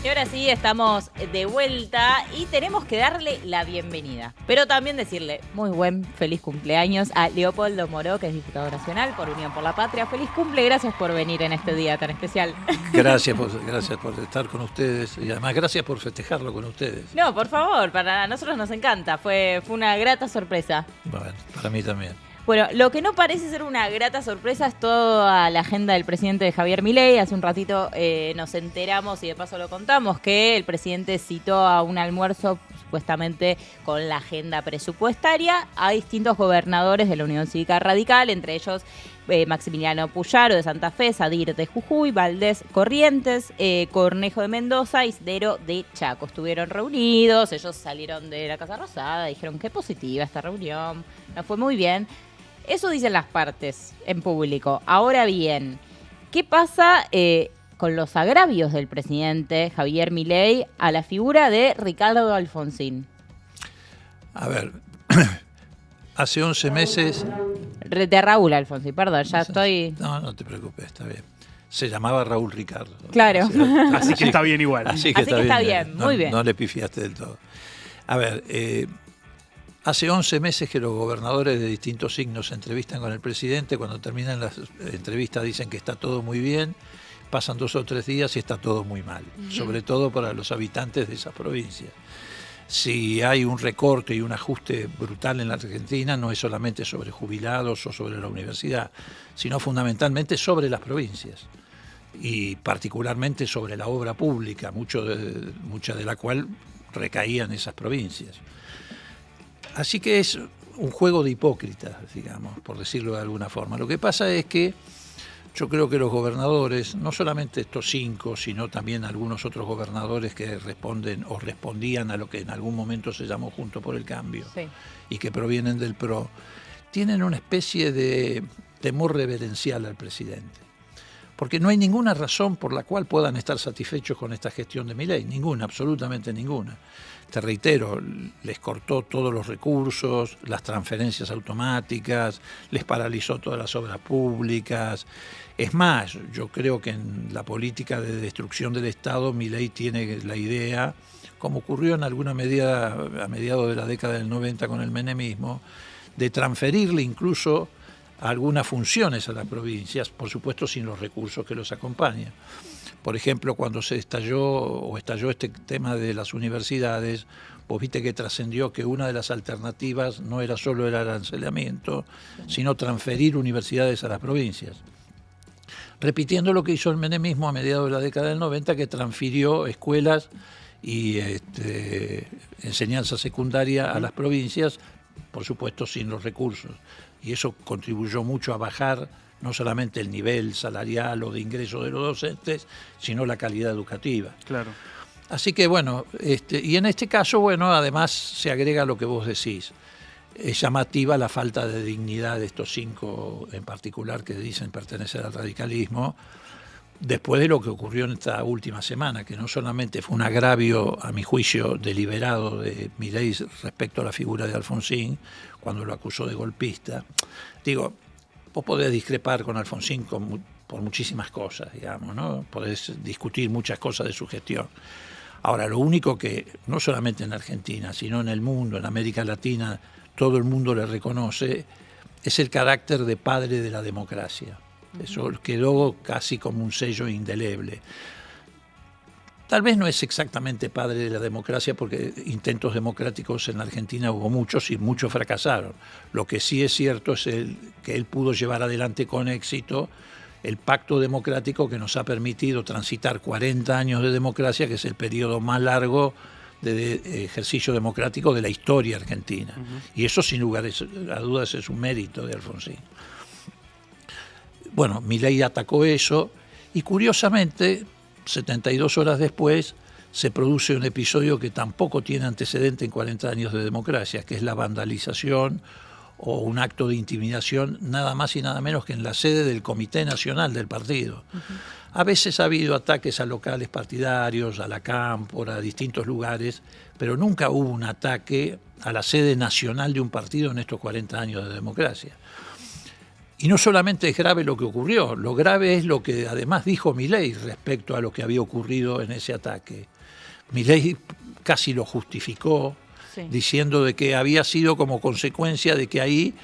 Y ahora sí, estamos de vuelta y tenemos que darle la bienvenida. Pero también decirle muy buen feliz cumpleaños a Leopoldo Moró, que es diputado nacional por Unión por la Patria. Feliz cumple, gracias por venir en este día tan especial. Gracias por estar con ustedes y además gracias por festejarlo con ustedes. No, por favor, para nosotros nos encanta. Fue una grata sorpresa. Bueno, para mí también. Bueno, lo que no parece ser una grata sorpresa es toda la agenda del presidente Javier Milei. Hace un ratito nos enteramos y de paso lo contamos que el presidente citó a un almuerzo supuestamente con la agenda presupuestaria a distintos gobernadores de la Unión Cívica Radical, entre ellos Maximiliano Puyaro de Santa Fe, Sadir de Jujuy, Valdés Corrientes, Cornejo de Mendoza y Sdero de Chaco. Estuvieron reunidos, ellos salieron de la Casa Rosada, dijeron qué positiva esta reunión, nos fue muy bien. Eso dicen las partes en público. Ahora bien, ¿qué pasa con los agravios del presidente Javier Milei a la figura de Ricardo Alfonsín? A ver, hace 11 meses... De Raúl Alfonsín, perdón, ya estoy... No te preocupes, está bien. Se llamaba Raúl Ricardo. Claro. Así que está bien igual. Así que está bien, muy bien. No le pifiaste del todo. A ver, hace 11 meses que los gobernadores de distintos signos se entrevistan con el presidente. Cuando terminan las entrevistas dicen que está todo muy bien. Pasan 2 o 3 días y está todo muy mal. Sobre todo para los habitantes de esas provincias. Si hay un recorte y un ajuste brutal en la Argentina, no es solamente sobre jubilados o sobre la universidad, sino fundamentalmente sobre las provincias. Y particularmente sobre la obra pública, mucha de la cual recaía en esas provincias. Así que es un juego de hipócritas, digamos, por decirlo de alguna forma. Lo que pasa es que yo creo que los gobernadores, no solamente estos 5, sino también algunos otros gobernadores que responden o respondían a lo que en algún momento se llamó Juntos por el Cambio, sí, y que provienen del PRO, tienen una especie de temor reverencial al presidente. Porque no hay ninguna razón por la cual puedan estar satisfechos con esta gestión de Milei, ninguna, absolutamente ninguna. Te reitero, les cortó todos los recursos, las transferencias automáticas, les paralizó todas las obras públicas. Es más, yo creo que en la política de destrucción del Estado, Milei tiene la idea, como ocurrió en alguna medida a mediados de la década del 90 con el menemismo, de transferirle incluso algunas funciones a las provincias, por supuesto sin los recursos que los acompañan. Por ejemplo, cuando estalló este tema de las universidades, vos viste que trascendió que una de las alternativas no era solo el arancelamiento, sino transferir universidades a las provincias. Repitiendo lo que hizo el menemismo a mediados de la década del 90, que transfirió escuelas y enseñanza secundaria a las provincias, por supuesto sin los recursos. Y eso contribuyó mucho a bajar no solamente el nivel salarial o de ingreso de los docentes, sino la calidad educativa. Claro. Así que bueno, y en este caso, bueno, además se agrega lo que vos decís. Es llamativa la falta de dignidad de estos 5 en particular que dicen pertenecer al radicalismo, después de lo que ocurrió en esta última semana, que no solamente fue un agravio, a mi juicio, deliberado de Milei respecto a la figura de Alfonsín, cuando lo acusó de golpista. Digo, vos podés discrepar con Alfonsín por muchísimas cosas, digamos, ¿no? Podés discutir muchas cosas de su gestión. Ahora, lo único que, no solamente en Argentina, sino en el mundo, en América Latina, todo el mundo le reconoce, es el carácter de padre de la democracia. Eso quedó casi como un sello indeleble. Tal vez no es exactamente padre de la democracia porque intentos democráticos en la Argentina hubo muchos y muchos fracasaron. Lo que sí es cierto es que él pudo llevar adelante con éxito el pacto democrático que nos ha permitido transitar 40 años de democracia, que es el periodo más largo de ejercicio democrático de la historia argentina. Y eso sin lugar a dudas es un mérito de Alfonsín. Bueno, Milei atacó eso y curiosamente 72 horas después se produce un episodio que tampoco tiene antecedente en 40 años de democracia, que es la vandalización o un acto de intimidación nada más y nada menos que en la sede del Comité Nacional del partido. A veces ha habido ataques a locales partidarios, a la Cámpora, a distintos lugares, pero nunca hubo un ataque a la sede nacional de un partido en estos 40 años de democracia. Y no solamente es grave lo que ocurrió, lo grave es lo que además dijo Milei respecto a lo que había ocurrido en ese ataque. Milei casi lo justificó, diciendo de que había sido como consecuencia de que ahí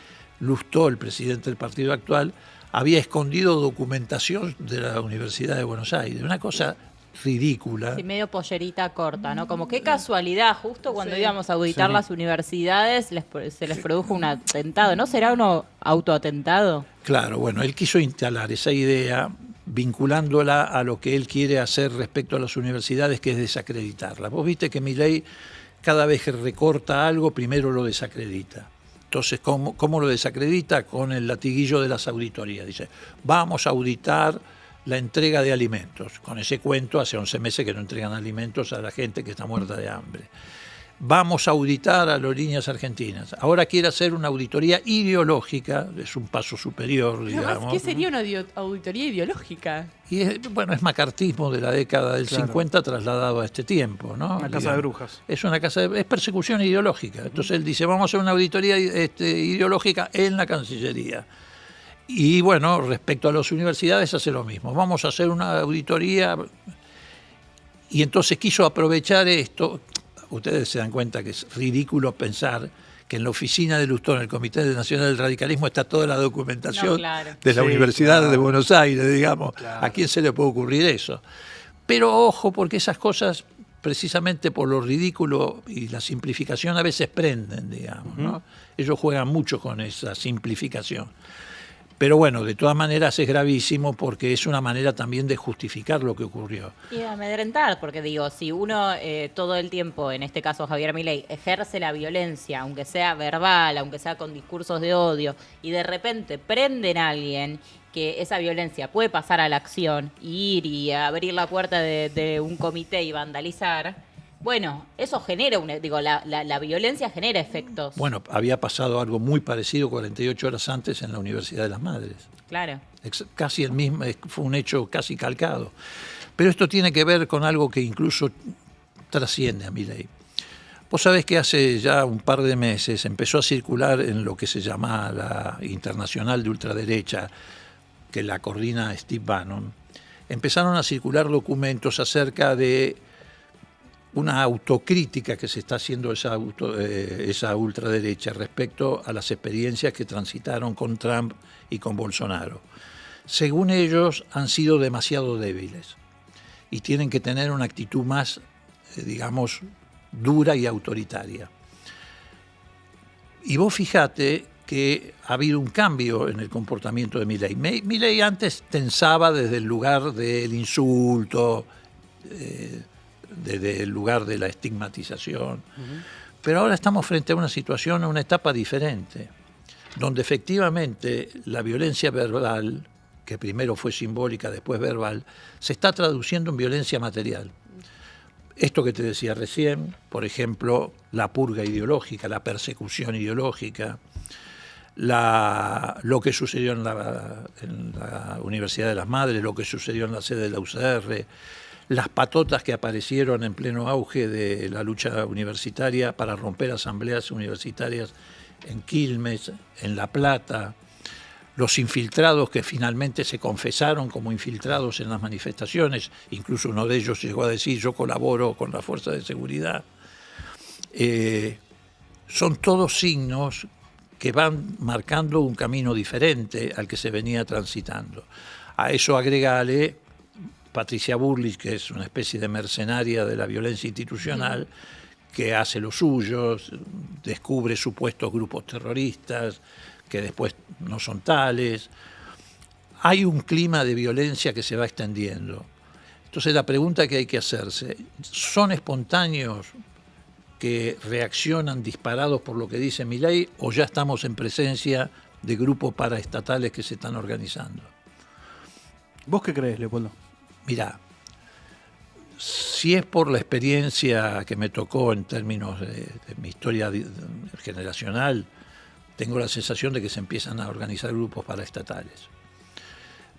Lustó, el presidente del partido actual, había escondido documentación de la Universidad de Buenos Aires. Una cosa ridícula. Sí, medio pollerita corta, ¿no? Como qué casualidad, justo cuando íbamos a auditar las universidades se les produjo un atentado. ¿No será un autoatentado? Claro, bueno, él quiso instalar esa idea vinculándola a lo que él quiere hacer respecto a las universidades, que es desacreditarlas. Vos viste que Milei cada vez que recorta algo, primero lo desacredita. Entonces, ¿cómo lo desacredita? Con el latiguillo de las auditorías. Dice, vamos a auditar la entrega de alimentos. Con ese cuento, hace 11 meses que no entregan alimentos a la gente que está muerta de hambre. Vamos a auditar a Aerolíneas Argentinas. Ahora quiere hacer una auditoría ideológica, es un paso superior, digamos. ¿Qué sería una auditoría ideológica? Y es macartismo de la década del 50 trasladado a este tiempo, ¿no? Una casa de brujas. Es una casa es persecución ideológica. Entonces él dice, vamos a hacer una auditoría ideológica en la Cancillería. Y bueno, respecto a las universidades hace lo mismo. Vamos a hacer una auditoría. Y entonces quiso aprovechar esto. Ustedes se dan cuenta que es ridículo pensar que en la oficina de Lustó, en el Comité Nacional del Radicalismo, está toda la documentación de la Universidad de Buenos Aires, digamos. ¿A quién se le puede ocurrir eso? Pero ojo, porque esas cosas, precisamente por lo ridículo y la simplificación, a veces prenden, digamos, ¿no? Ellos juegan mucho con esa simplificación. Pero bueno, de todas maneras es gravísimo porque es una manera también de justificar lo que ocurrió. Y de amedrentar, porque digo, si uno todo el tiempo, en este caso Javier Milei, ejerce la violencia, aunque sea verbal, aunque sea con discursos de odio, y de repente prenden a alguien que esa violencia puede pasar a la acción, ir y abrir la puerta de un comité y vandalizar, bueno, eso genera, la violencia genera efectos. Bueno, había pasado algo muy parecido 48 horas antes en la Universidad de las Madres. Claro. Casi el mismo, fue un hecho casi calcado. Pero esto tiene que ver con algo que incluso trasciende a Milei. Vos sabés que hace ya un par de meses empezó a circular en lo que se llama la Internacional de Ultraderecha, que la coordina Steve Bannon. Empezaron a circular documentos acerca de una autocrítica que se está haciendo esa ultraderecha respecto a las experiencias que transitaron con Trump y con Bolsonaro. Según ellos, han sido demasiado débiles y tienen que tener una actitud más, digamos, dura y autoritaria. Y vos fijate que ha habido un cambio en el comportamiento de Milei. Milei antes tensaba desde el lugar del insulto, desde el lugar de la estigmatización. Pero ahora estamos frente a una situación, a una etapa diferente, donde efectivamente la violencia verbal, que primero fue simbólica, después verbal, se está traduciendo en violencia material. Esto que te decía recién, por ejemplo, la purga ideológica, la persecución ideológica, lo que sucedió en la Universidad de las Madres, lo que sucedió en la sede de la UCR, las patotas que aparecieron en pleno auge de la lucha universitaria para romper asambleas universitarias en Quilmes, en La Plata, los infiltrados que finalmente se confesaron como infiltrados en las manifestaciones, incluso uno de ellos llegó a decir, yo colaboro con la fuerza de seguridad. Son todos signos que van marcando un camino diferente al que se venía transitando. A eso agregale Patricia Bullrich, que es una especie de mercenaria de la violencia institucional, que hace lo suyo, descubre supuestos grupos terroristas, que después no son tales. Hay un clima de violencia que se va extendiendo. Entonces la pregunta que hay que hacerse, ¿son espontáneos que reaccionan disparados por lo que dice Milei o ya estamos en presencia de grupos paraestatales que se están organizando? ¿Vos qué crees, Leopoldo? Mirá, si es por la experiencia que me tocó en términos de mi historia generacional, tengo la sensación de que se empiezan a organizar grupos paraestatales.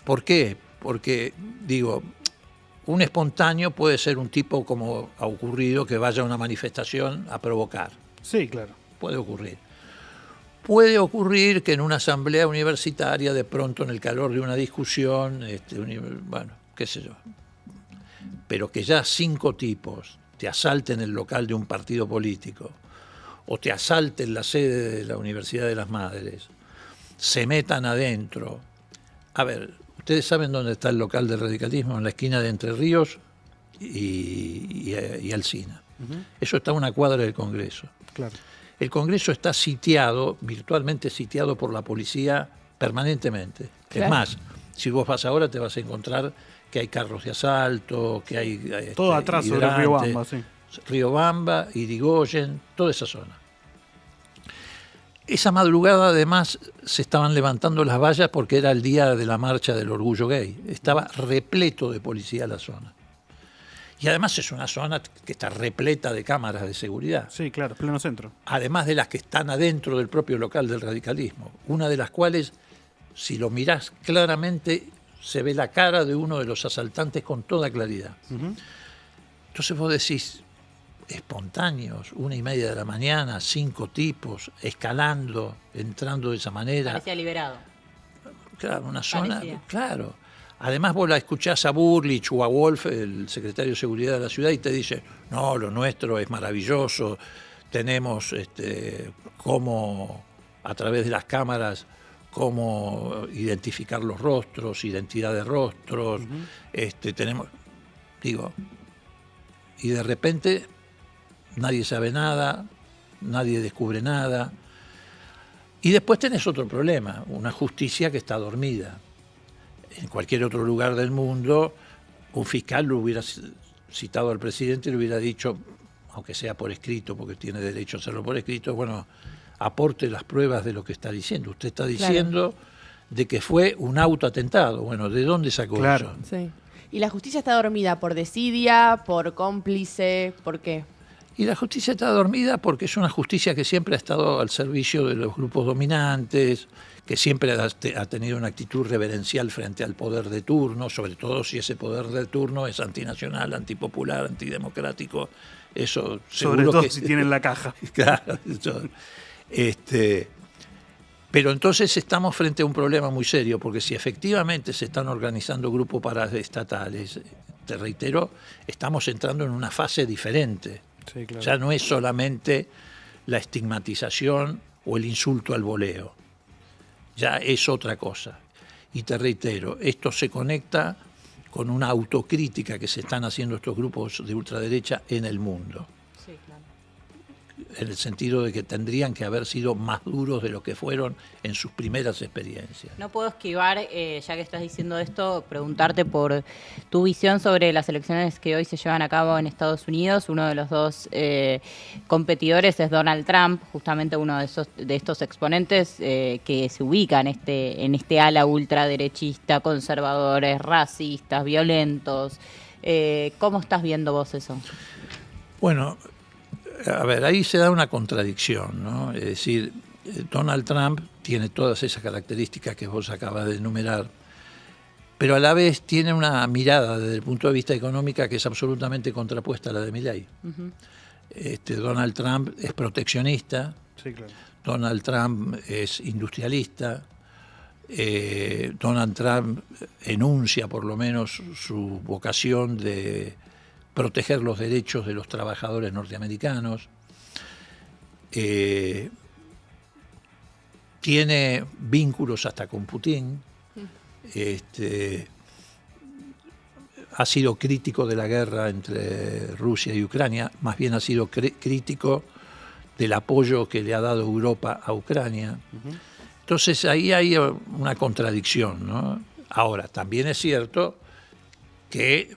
¿Por qué? Porque, digo, un espontáneo puede ser un tipo, como ha ocurrido, que vaya a una manifestación a provocar. Sí, claro. Puede ocurrir. Puede ocurrir que en una asamblea universitaria, de pronto en el calor de una discusión, bueno, qué sé yo, pero que ya 5 tipos te asalten el local de un partido político o te asalten la sede de la Universidad de las Madres, se metan adentro. A ver, ¿ustedes saben dónde está el local del radicalismo? En la esquina de Entre Ríos y Alsina. Eso está a una cuadra del Congreso. Claro. El Congreso está sitiado, virtualmente sitiado por la policía permanentemente. Claro. Es más, si vos vas ahora te vas a encontrar que hay carros de asalto, que hay... Todo atrás sobre hidrantes, Riobamba, sí. Riobamba, Irigoyen, toda esa zona. Esa madrugada además se estaban levantando las vallas porque era el día de la marcha del orgullo gay. Estaba repleto de policía la zona. Y además es una zona que está repleta de cámaras de seguridad. Sí, claro, pleno centro. Además de las que están adentro del propio local del radicalismo. Una de las cuales, si lo mirás claramente, se ve la cara de uno de los asaltantes con toda claridad. Entonces vos decís, espontáneos, 1:30 de la mañana, 5 tipos, escalando, entrando de esa manera. Parecía liberado. Claro, una zona, Parecía. claro. Además vos la escuchás a Burlich o a Wolf, el secretario de Seguridad de la ciudad, y te dice, no, lo nuestro es maravilloso, tenemos cómo, a través de las cámaras, cómo identificar los rostros, identidad de rostros, tenemos, digo, y de repente nadie sabe nada, nadie descubre nada, y después tenés otro problema, una justicia que está dormida. En cualquier otro lugar del mundo, un fiscal lo hubiera citado al presidente y le hubiera dicho, aunque sea por escrito, porque tiene derecho a hacerlo por escrito, bueno, aporte las pruebas de lo que está diciendo. Usted está diciendo de que fue un autoatentado. Bueno, ¿de dónde sacó Claro. eso? Sí. ¿Y la justicia está dormida por desidia, por cómplice, por qué? Y la justicia está dormida porque es una justicia que siempre ha estado al servicio de los grupos dominantes, que siempre ha tenido una actitud reverencial frente al poder de turno, sobre todo si ese poder de turno es antinacional, antipopular, antidemocrático. Eso Sobre seguro todo que si tienen la caja. Claro, pero entonces estamos frente a un problema muy serio, porque si efectivamente se están organizando grupos paraestatales, te reitero, estamos entrando en una fase diferente. Sí, claro. Ya no es solamente la estigmatización o el insulto al voleo, ya es otra cosa. Y te reitero, esto se conecta con una autocrítica que se están haciendo estos grupos de ultraderecha en el mundo, Sí, claro. en el sentido de que tendrían que haber sido más duros de lo que fueron en sus primeras experiencias. No puedo esquivar, ya que estás diciendo esto, preguntarte por tu visión sobre las elecciones que hoy se llevan a cabo en Estados Unidos. Uno de los dos competidores es Donald Trump, justamente uno de estos exponentes que se ubica en este ala ultraderechista, conservadores, racistas, violentos. ¿Cómo estás viendo vos eso? Bueno, a ver, ahí se da una contradicción, ¿no? Es decir, Donald Trump tiene todas esas características que vos acabas de enumerar, pero a la vez tiene una mirada desde el punto de vista económico que es absolutamente contrapuesta a la de Milei. Donald Trump es proteccionista, Sí, claro. Donald Trump es industrialista, Donald Trump enuncia por lo menos su vocación de proteger los derechos de los trabajadores norteamericanos. Tiene vínculos hasta con Putin. Ha sido crítico de la guerra entre Rusia y Ucrania, más bien ha sido crítico del apoyo que le ha dado Europa a Ucrania. Entonces ahí hay una contradicción, ¿no? Ahora, también es cierto que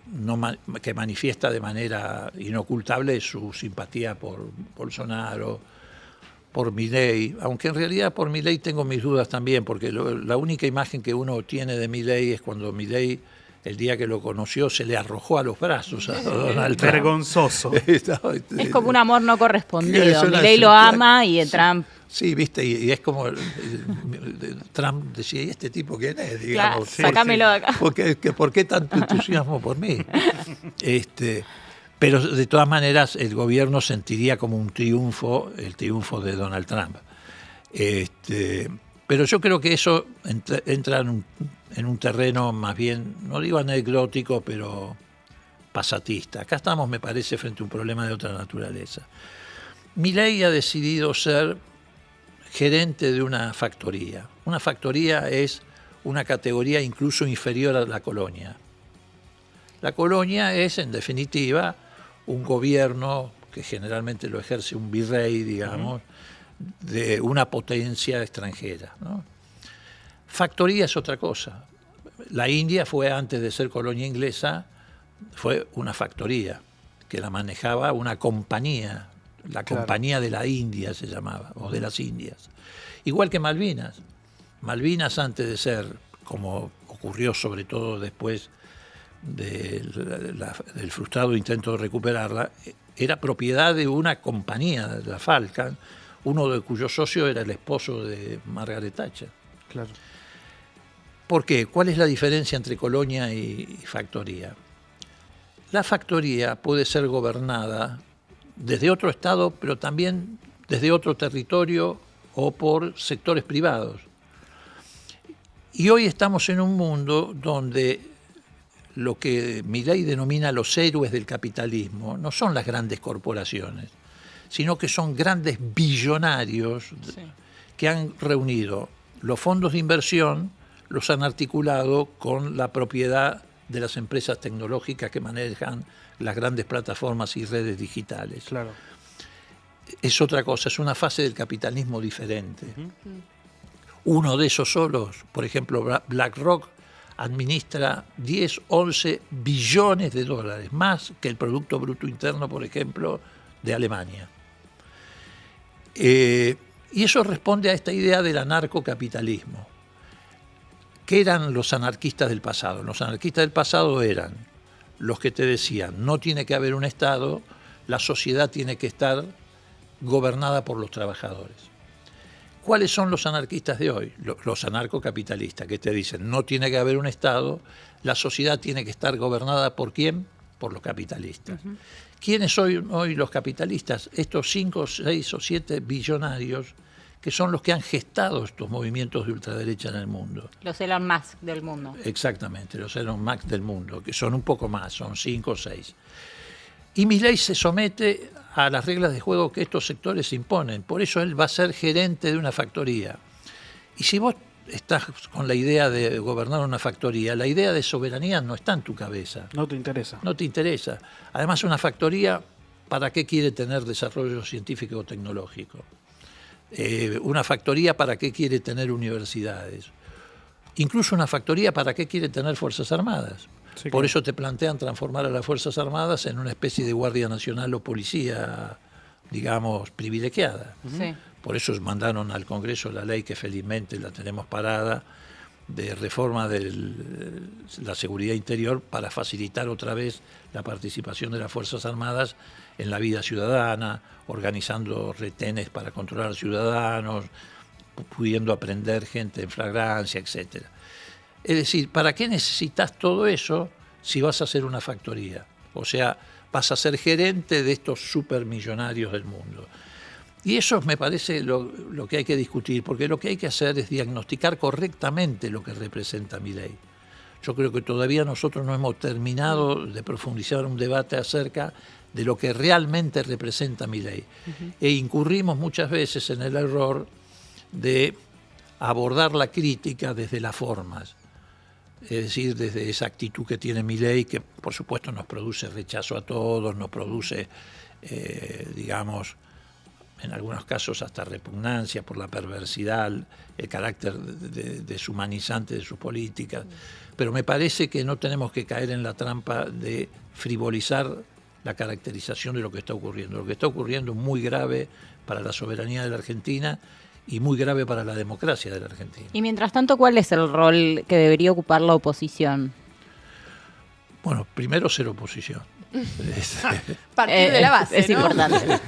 manifiesta de manera inocultable su simpatía por Bolsonaro, por Milei, aunque en realidad por Milei tengo mis dudas también, porque la única imagen que uno tiene de Milei es cuando Milei, el día que lo conoció, se le arrojó a los brazos a Donald Trump. Vergonzoso. Es como un amor no correspondido. Es una- Milei lo ama y Trump... Sí, viste, y es como Trump decía, ¿y este tipo quién es? Digamos, Claro, sacámelo de acá. ¿Por qué tanto entusiasmo por mí? Pero de todas maneras el gobierno sentiría como un triunfo, el triunfo de Donald Trump. Pero yo creo que eso entra en un terreno más bien, no digo anecdótico, pero pasatista. Acá estamos, me parece, frente a un problema de otra naturaleza. Milei ha decidido ser gerente de una factoría. Una factoría es una categoría incluso inferior a la colonia. La colonia es, en definitiva, un gobierno que generalmente lo ejerce un virrey, digamos, de una potencia extranjera, ¿no? Factoría es otra cosa. La India fue, antes de ser colonia inglesa, fue una factoría que la manejaba una compañía, la Compañía de la India se llamaba, o de las Indias. Igual que Malvinas. Malvinas, antes de ser, como ocurrió sobre todo después del frustrado intento de recuperarla, era propiedad de una compañía, de la Falcon, uno de cuyos socios era el esposo de Margaret Thatcher. Claro. ¿Por qué? ¿Cuál es la diferencia entre colonia y factoría? La factoría puede ser gobernada desde otro estado, pero también desde otro territorio o por sectores privados. Y hoy estamos en un mundo donde lo que Milei denomina los héroes del capitalismo no son las grandes corporaciones, sino que son grandes billonarios que han reunido los fondos de inversión, los han articulado con la propiedad de las empresas tecnológicas que manejan las grandes plataformas y redes digitales. Claro. Es otra cosa, es una fase del capitalismo diferente. Uno de esos solos, por ejemplo, BlackRock, administra 10, 11 billones de dólares, más que el Producto Bruto Interno, por ejemplo, de Alemania. Y eso responde a esta idea del anarcocapitalismo. ¿Qué eran los anarquistas del pasado? Los anarquistas del pasado eran los que te decían, no tiene que haber un Estado, la sociedad tiene que estar gobernada por los trabajadores. ¿Cuáles son los anarquistas de hoy? Los anarcocapitalistas, que te dicen, no tiene que haber un Estado, la sociedad tiene que estar gobernada ¿por quién? Por los capitalistas. ¿Quiénes son hoy los capitalistas? Estos 5, 6 o 7 billonarios que son los que han gestado estos movimientos de ultraderecha en el mundo. Los Elon Musk del mundo. Exactamente, los Elon Musk del mundo, que son un poco más, son 5 o 6. Y Milei se somete a las reglas de juego que estos sectores imponen. Por eso él va a ser gerente de una factoría. Y si vos estás con la idea de gobernar una factoría, la idea de soberanía no está en tu cabeza. No te interesa. No te interesa. Además, una factoría, ¿para qué quiere tener desarrollo científico o tecnológico? Una factoría, ¿para qué quiere tener universidades? Incluso una factoría, ¿para qué quiere tener Fuerzas Armadas? Sí, por eso te plantean transformar a las Fuerzas Armadas en una especie de Guardia Nacional o policía, digamos, privilegiada. Sí. Por eso mandaron al Congreso la ley que felizmente la tenemos parada, de reforma de la seguridad interior para facilitar otra vez la participación de las Fuerzas Armadas en la vida ciudadana, organizando retenes para controlar ciudadanos, pudiendo aprender gente en flagrancia, etc. Es decir, ¿para qué necesitas todo eso si vas a hacer una factoría? O sea, vas a ser gerente de estos supermillonarios del mundo. Y eso me parece lo que hay que discutir, porque lo que hay que hacer es diagnosticar correctamente lo que representa Milei. Yo creo que todavía nosotros no hemos terminado de profundizar un debate acerca de lo que realmente representa Milei. E incurrimos muchas veces en el error de abordar la crítica desde las formas. Es decir, desde esa actitud que tiene Milei, que por supuesto nos produce rechazo a todos, nos produce, digamos, en algunos casos hasta repugnancia por la perversidad, el carácter deshumanizante de sus políticas. Pero me parece que no tenemos que caer en la trampa de frivolizar la caracterización de lo que está ocurriendo. Lo que está ocurriendo es muy grave para la soberanía de la Argentina y muy grave para la democracia de la Argentina. Y mientras tanto, ¿cuál es el rol que debería ocupar la oposición? Bueno, primero ser oposición. Partir de la base, es ¿no? importante.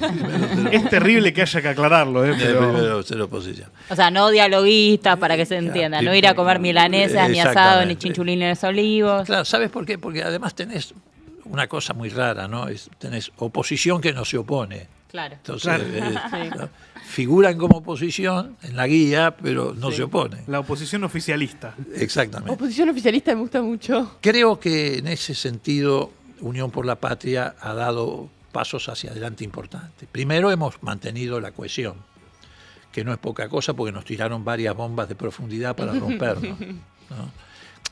Es terrible que haya que aclararlo, pero... Primero ser oposición. O sea, no dialoguistas, para que se entienda, no ir a comer milanesas, ni asado, ni chinchulines olivos. Claro, ¿sabes por qué? Porque además tenés una cosa muy rara, ¿no? Tenés oposición que no se opone. Claro. Entonces, Sí. ¿no? Figuran como oposición en la guía, pero no Sí. se oponen. La oposición oficialista. Exactamente. Oposición oficialista me gusta mucho. Creo que en ese sentido Unión por la Patria ha dado pasos hacia adelante importantes. Primero hemos mantenido la cohesión, que no es poca cosa porque nos tiraron varias bombas de profundidad para rompernos, ¿no?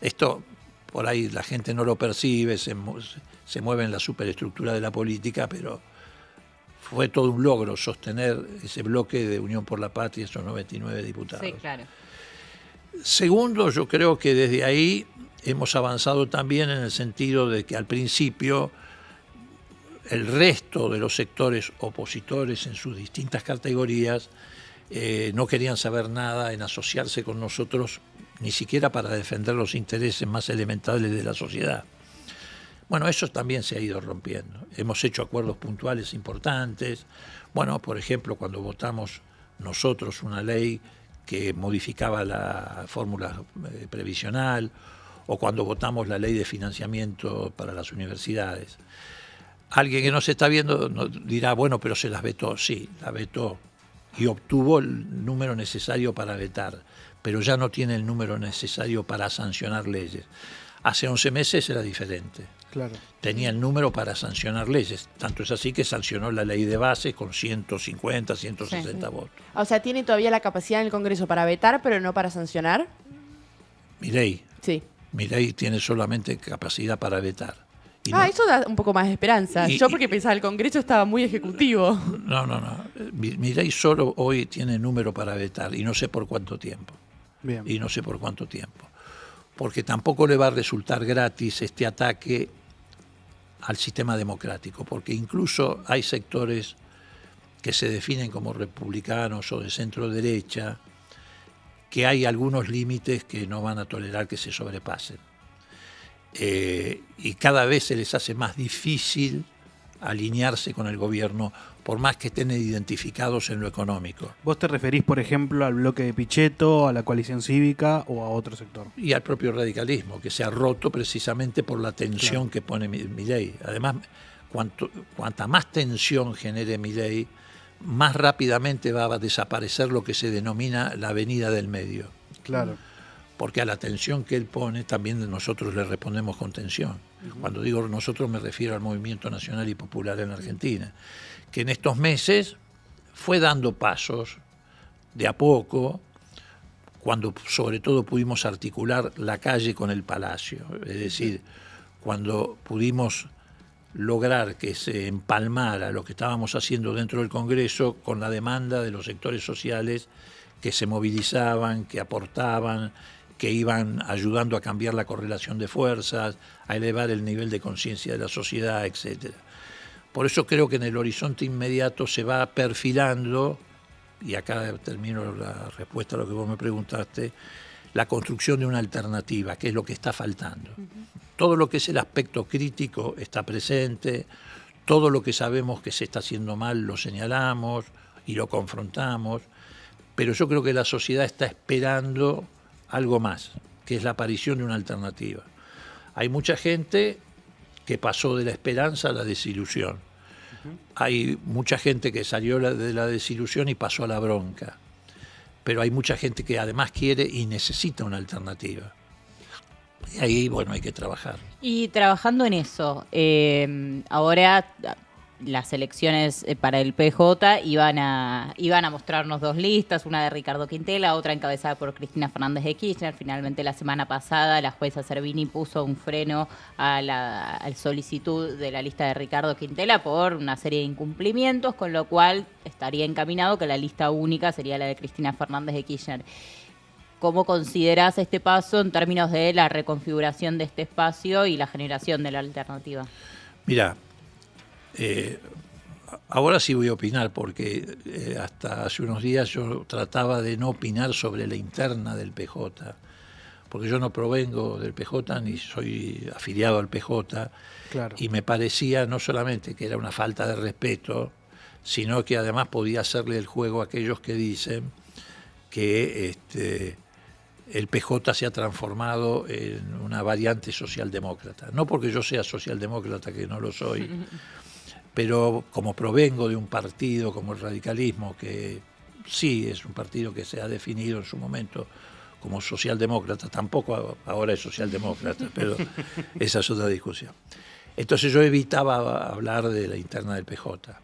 Esto por ahí la gente no lo percibe, se mueve en la superestructura de la política, pero fue todo un logro sostener ese bloque de Unión por la Patria, esos 99 diputados. Sí, claro. Segundo, yo creo que desde ahí hemos avanzado también en el sentido de que al principio el resto de los sectores opositores en sus distintas categorías no querían saber nada en asociarse con nosotros, ni siquiera para defender los intereses más elementales de la sociedad. Bueno, eso también se ha ido rompiendo. Hemos hecho acuerdos puntuales importantes. Bueno, por ejemplo, cuando votamos nosotros una ley que modificaba la fórmula previsional, o cuando votamos la ley de financiamiento para las universidades. Alguien que no se está viendo dirá, bueno, pero se las vetó. Sí, la vetó y obtuvo el número necesario para vetar, pero ya no tiene el número necesario para sancionar leyes. Hace 11 meses era diferente. Claro. Tenía el número para sancionar leyes. Tanto es así que sancionó la ley de base con 150, 160 votos. O sea, tiene todavía la capacidad en el Congreso para vetar, pero no para sancionar. Milei Sí. tiene solamente capacidad para vetar. Y Eso da un poco más de esperanza. Y- Yo porque pensaba el Congreso estaba muy ejecutivo. No. Milei solo hoy tiene número para vetar y no sé por cuánto tiempo. Bien. Y no sé por cuánto tiempo. Porque tampoco le va a resultar gratis este ataque al sistema democrático, porque incluso hay sectores que se definen como republicanos o de centro derecha, que hay algunos límites que no van a tolerar que se sobrepasen. Y cada vez se les hace más difícil alinearse con el gobierno, por más que estén identificados en lo económico. ¿Vos te referís, por ejemplo, al bloque de Pichetto, a la coalición cívica o a otro sector? Y al propio radicalismo, que se ha roto precisamente por la tensión que pone Milei. Además, cuanta más tensión genere Milei, más rápidamente va a desaparecer lo que se denomina la avenida del medio. Claro. Porque a la tensión que él pone, también nosotros le respondemos con tensión. Cuando digo nosotros me refiero al Movimiento Nacional y Popular en Argentina, que en estos meses fue dando pasos de a poco, cuando sobre todo pudimos articular la calle con el palacio, es decir, cuando pudimos lograr que se empalmara lo que estábamos haciendo dentro del Congreso con la demanda de los sectores sociales que se movilizaban, que aportaban, que iban ayudando a cambiar la correlación de fuerzas, a elevar el nivel de conciencia de la sociedad, etc. Por eso creo que en el horizonte inmediato se va perfilando, y acá termino la respuesta a lo que vos me preguntaste, la construcción de una alternativa, que es lo que está faltando. Todo lo que es el aspecto crítico está presente, todo lo que sabemos que se está haciendo mal lo señalamos y lo confrontamos, pero yo creo que la sociedad está esperando algo más, que es la aparición de una alternativa. Hay mucha gente que pasó de la esperanza a la desilusión. Hay mucha gente que salió de la desilusión y pasó a la bronca. Pero hay mucha gente que además quiere y necesita una alternativa. Y ahí, bueno, hay que trabajar. Y trabajando en eso, ahora las elecciones para el PJ iban a mostrarnos dos listas, una de Ricardo Quintela, otra encabezada por Cristina Fernández de Kirchner. Finalmente la semana pasada la jueza Servini puso un freno a la solicitud de la lista de Ricardo Quintela por una serie de incumplimientos, con lo cual estaría encaminado que la lista única sería la de Cristina Fernández de Kirchner. ¿Cómo considerás este paso en términos de la reconfiguración de este espacio y la generación de la alternativa? Mira, ahora sí voy a opinar, porque hasta hace unos días yo trataba de no opinar sobre la interna del PJ, porque yo no provengo del PJ ni soy afiliado al PJ, Claro. y me parecía no solamente que era una falta de respeto, sino que además podía hacerle el juego a aquellos que dicen que el PJ se ha transformado en una variante socialdemócrata. No porque yo sea socialdemócrata, que no lo soy, pero como provengo de un partido como el radicalismo, que sí es un partido que se ha definido en su momento como socialdemócrata, tampoco ahora es socialdemócrata, pero esa es otra discusión. Entonces yo evitaba hablar de la interna del PJ.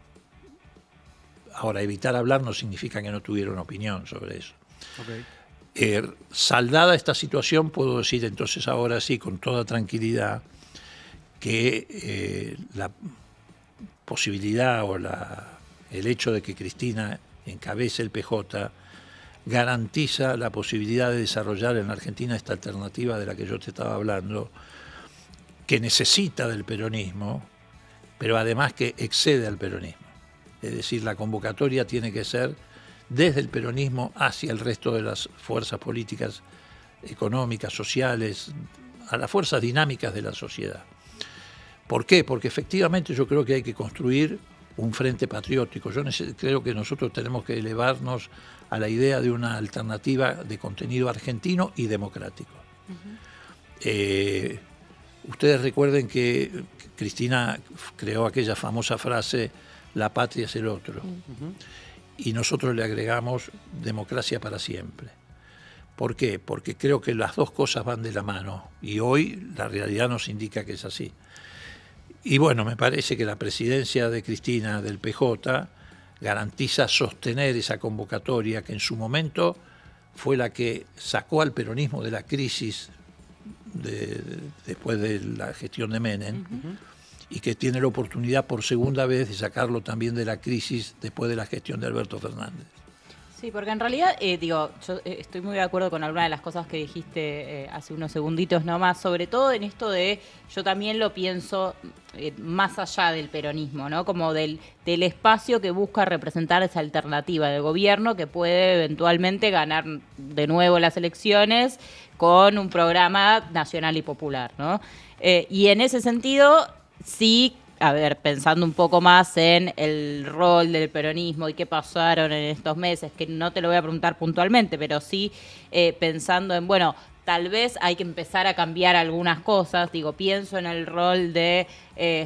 Ahora, evitar hablar no significa que no tuviera una opinión sobre eso. Okay. Saldada esta situación, puedo decir entonces ahora sí, con toda tranquilidad, que la posibilidad o el hecho de que Cristina encabece el PJ garantiza la posibilidad de desarrollar en la Argentina esta alternativa de la que yo te estaba hablando, que necesita del peronismo, pero además que excede al peronismo. Es decir, la convocatoria tiene que ser desde el peronismo hacia el resto de las fuerzas políticas, económicas, sociales, a las fuerzas dinámicas de la sociedad. ¿Por qué? Porque efectivamente yo creo que hay que construir un frente patriótico. Yo creo que nosotros tenemos que elevarnos a la idea de una alternativa de contenido argentino y democrático. Ustedes recuerden que Cristina creó aquella famosa frase, la patria es el otro, y nosotros le agregamos democracia para siempre. ¿Por qué? Porque creo que las dos cosas van de la mano, y hoy la realidad nos indica que es así. Y bueno, me parece que la presidencia de Cristina del PJ garantiza sostener esa convocatoria que en su momento fue la que sacó al peronismo de la crisis después de la gestión de Menem, y que tiene la oportunidad por segunda vez de sacarlo también de la crisis después de la gestión de Alberto Fernández. Sí, porque en realidad, yo estoy muy de acuerdo con alguna de las cosas que dijiste hace unos segunditos nomás, sobre todo en esto de, yo también lo pienso más allá del peronismo, ¿no? Como del espacio que busca representar esa alternativa del gobierno que puede eventualmente ganar de nuevo las elecciones con un programa nacional y popular, ¿no? Y en ese sentido, sí, a ver, pensando un poco más en el rol del peronismo y qué pasaron en estos meses, que no te lo voy a preguntar puntualmente, pero sí pensando en, bueno, tal vez hay que empezar a cambiar algunas cosas. Digo, pienso en el rol de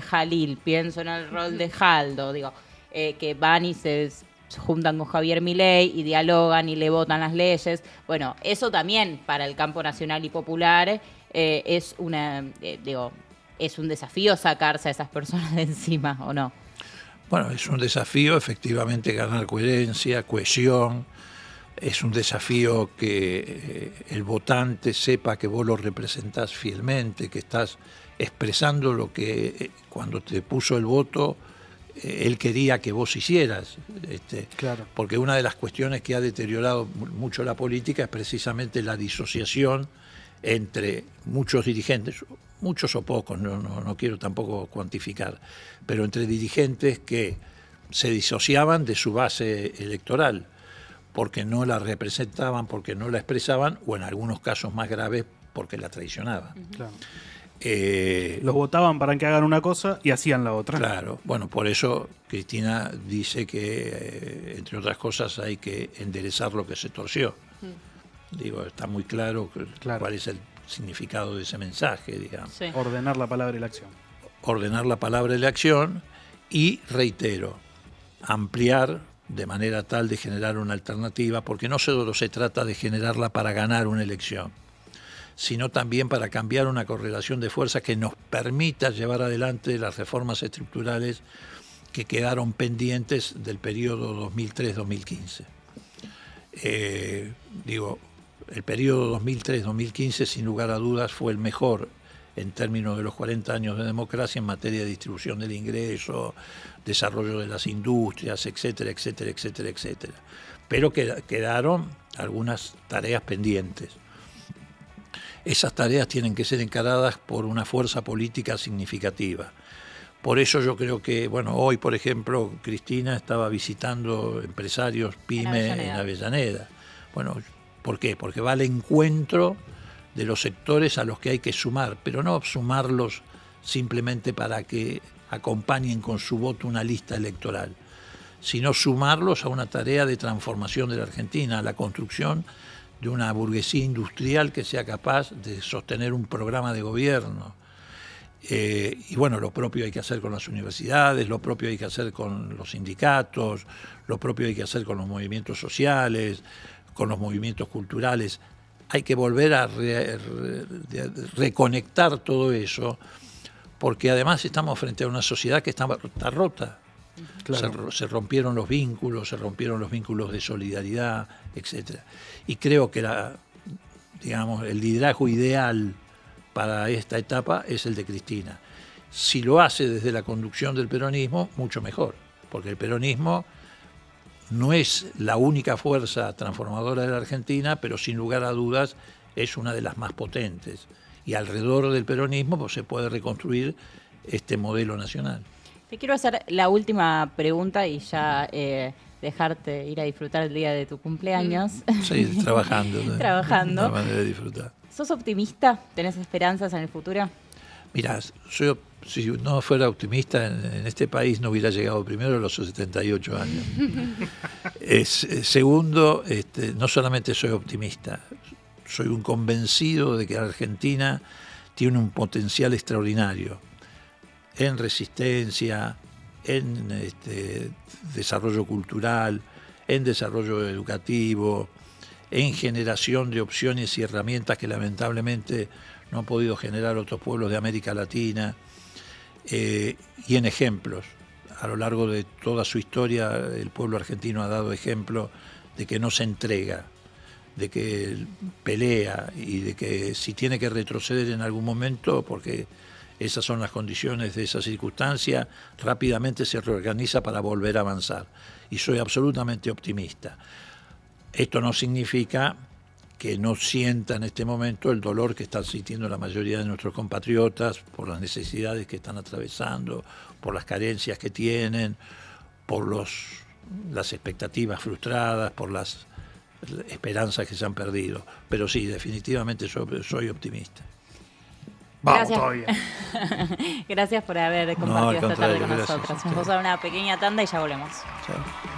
Jalil, pienso en el rol de Jaldo, digo, que van y se juntan con Javier Milei y dialogan y le votan las leyes. Bueno, eso también para el campo nacional y popular es una, es un desafío sacarse a esas personas de encima, ¿o no? Bueno, es un desafío efectivamente ganar coherencia, cohesión. Es un desafío que el votante sepa que vos lo representás fielmente, que estás expresando lo que cuando te puso el voto él quería que vos hicieras. Claro. Porque una de las cuestiones que ha deteriorado mucho la política es precisamente la disociación entre muchos dirigentes, muchos o pocos, no quiero tampoco cuantificar, pero entre dirigentes que se disociaban de su base electoral porque no la representaban, porque no la expresaban, o en algunos casos más graves porque la traicionaban. Claro. Los votaban para que hagan una cosa y hacían la otra. Claro, bueno, por eso Cristina dice que, entre otras cosas, hay que enderezar lo que se torció. Digo, está muy claro cuál es el significado de ese mensaje, digamos. Sí. Ordenar la palabra y la acción. Ordenar la palabra y la acción y, reitero, ampliar de manera tal de generar una alternativa, porque no solo se trata de generarla para ganar una elección, sino también para cambiar una correlación de fuerzas que nos permita llevar adelante las reformas estructurales que quedaron pendientes del periodo 2003-2015. El periodo 2003-2015, sin lugar a dudas, fue el mejor en términos de los 40 años de democracia en materia de distribución del ingreso, desarrollo de las industrias, etcétera, etcétera, etcétera, etcétera. Pero quedaron algunas tareas pendientes. Esas tareas tienen que ser encaradas por una fuerza política significativa. Por eso yo creo que, hoy, por ejemplo, Cristina estaba visitando empresarios PYME en Avellaneda. Bueno, ¿por qué? Porque va al encuentro de los sectores a los que hay que sumar, pero no sumarlos simplemente para que acompañen con su voto una lista electoral, sino sumarlos a una tarea de transformación de la Argentina, a la construcción de una burguesía industrial que sea capaz de sostener un programa de gobierno. Y bueno, lo propio hay que hacer con las universidades, lo propio hay que hacer con los sindicatos, lo propio hay que hacer con los movimientos sociales, con los movimientos culturales. Hay que volver a reconectar todo eso, porque además estamos frente a una sociedad que está rota. Claro. Se rompieron los vínculos de solidaridad, etc. Y creo que el liderazgo ideal para esta etapa es el de Cristina. Si lo hace desde la conducción del peronismo, mucho mejor, porque el peronismo no es la única fuerza transformadora de la Argentina, pero sin lugar a dudas es una de las más potentes. Y alrededor del peronismo pues, se puede reconstruir este modelo nacional. Te quiero hacer la última pregunta y ya dejarte ir a disfrutar el día de tu cumpleaños. Sí, trabajando. Trabajando. La manera de disfrutar. ¿Sos optimista? ¿Tenés esperanzas en el futuro? Mirá, si no fuera optimista, en este país no hubiera llegado primero a los 78 años. Segundo, no solamente soy optimista, soy un convencido de que Argentina tiene un potencial extraordinario en resistencia, en desarrollo cultural, en desarrollo educativo, en generación de opciones y herramientas que lamentablemente no han podido generar otros pueblos de América Latina, y en ejemplos. A lo largo de toda su historia el pueblo argentino ha dado ejemplo de que no se entrega, de que pelea y de que si tiene que retroceder en algún momento, porque esas son las condiciones de esa circunstancia, rápidamente se reorganiza para volver a avanzar. Y soy absolutamente optimista. Esto no significa que no sienta en este momento el dolor que están sintiendo la mayoría de nuestros compatriotas por las necesidades que están atravesando, por las carencias que tienen, por las expectativas frustradas, por las esperanzas que se han perdido. Pero sí, definitivamente soy optimista. Vamos Gracias. todavía. Gracias por haber compartido esta tarde con contrario, nosotros. gracias. Vamos a dar una pequeña tanda y ya volvemos. Chao.